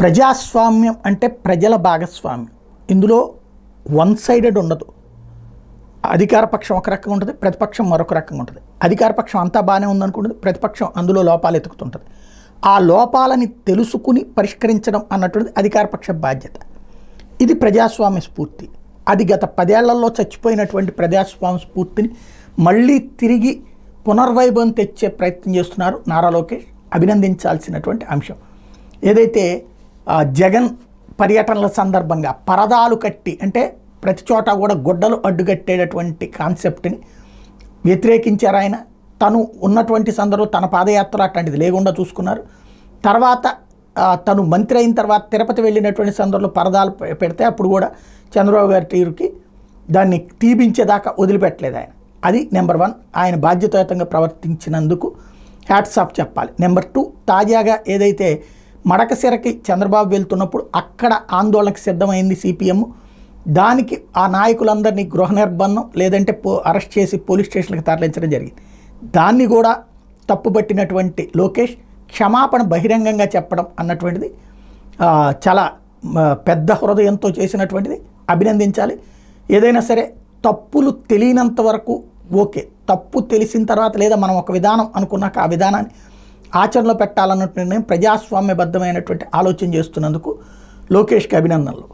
ప్రజాస్వామ్యం అంటే ప్రజల భాగస్వామ్యం. ఇందులో వన్ సైడెడ్ ఉండదు. అధికార పక్షం ఒక రకంగా ఉంటుంది, ప్రతిపక్షం మరొక రకంగా ఉంటుంది. అధికార పక్షం అంతా బాగానే ఉందనుకుంటుంది, ప్రతిపక్షం అందులో లోపాలు ఎతుకుతుంటుంది. ఆ లోపాలని తెలుసుకుని పరిష్కరించడం అన్నటువంటిది అధికార పక్ష బాధ్యత. ఇది ప్రజాస్వామ్య స్ఫూర్తి. అది గత 10 ఏళ్లలో చచ్చిపోయినటువంటి ప్రజాస్వామ్య స్ఫూర్తిని మళ్ళీ తిరిగి పునర్వైభవం తెచ్చే ప్రయత్నం చేస్తున్నారు నారా లోకేష్. అభినందించాల్సినటువంటి అంశం. ఏదైతే జగన్ పర్యటనల సందర్భంగా పరదాలు కట్టి, అంటే ప్రతి చోట కూడా గుడ్డలు అడ్డుకట్టేటటువంటి కాన్సెప్ట్ని వ్యతిరేకించారు ఆయన. తను ఉన్నటువంటి సందర్భంలో తన పాదయాత్ర అట్లాంటిది లేకుండా చూసుకున్నారు. తర్వాత తను మంత్రి అయిన తర్వాత తిరుపతి వెళ్ళినటువంటి సందర్భంలో పరదాలు పెడితే అప్పుడు కూడా చంద్రబాబు గారి తీరుకి దాన్ని తీపించేదాకా వదిలిపెట్టలేదు ఆయన. అది నెంబర్ 1. ఆయన బాధ్యతాయుతంగా ప్రవర్తించినందుకు హ్యాట్స్ ఆఫ్ చెప్పాలి. నెంబర్ 2, తాజాగా ఏదైతే మడకశిరకి చంద్రబాబు వెళ్తున్నప్పుడు అక్కడ ఆందోళనకు సిద్ధమైంది సిపిఎం. దానికి ఆ నాయకులందరినీ గృహ నిర్బంధం లేదంటే అరెస్ట్ చేసి పోలీస్ స్టేషన్లకు తరలించడం జరిగింది. దాన్ని కూడా తప్పుపట్టినటువంటి లోకేష్ క్షమాపణ బహిరంగంగా చెప్పడం అన్నటువంటిది చాలా పెద్ద హృదయంతో చేసినటువంటిది, అభినందించాలి. ఏదైనా సరే తప్పులు తెలియనంత వరకు ఓకే, తప్పు తెలిసిన తర్వాత లేదా మనం ఒక విధానం అనుకున్నాక ఆ విధానాన్ని ఆచరణలో పెట్టాలన్నటువంటి ప్రజాస్వామ్యబద్ధమైనటువంటి ఆలోచన చేస్తున్నందుకు లోకేష్కి అభినందనలు.